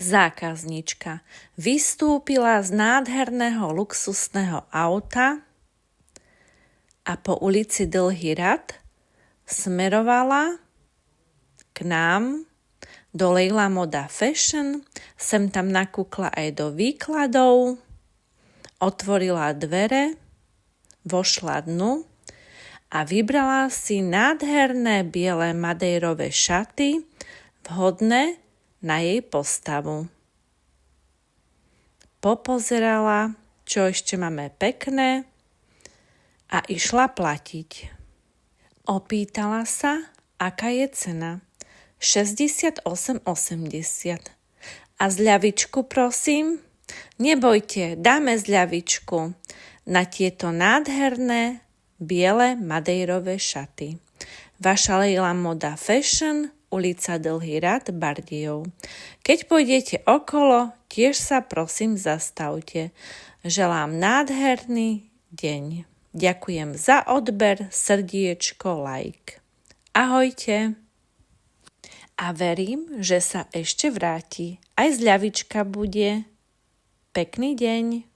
Zákaznička vystúpila z nádherného luxusného auta a po ulici Dlhý rad smerovala k nám do Leila Moda Fashion, sem tam nakúkla aj do výkladov, otvorila dvere, vošla dnu a vybrala si nádherné biele madejrové šaty, vhodné na jej postavu. Popozerala, čo ešte máme pekné a išla platiť. Opýtala sa, aká je cena. 68,80. A zľavičku prosím? Nebojte, dáme zľavičku na tieto nádherné biele madejrové šaty. Vaša Leila Moda Fashion, ulica Dlhý rad, Bardejov. Keď pôjdete okolo, tiež sa prosím zastavte. Želám nádherný deň. Ďakujem za odber, srdiečko, like. Ahojte. A verím, že sa ešte vráti. Aj zľavička bude. Pekný deň.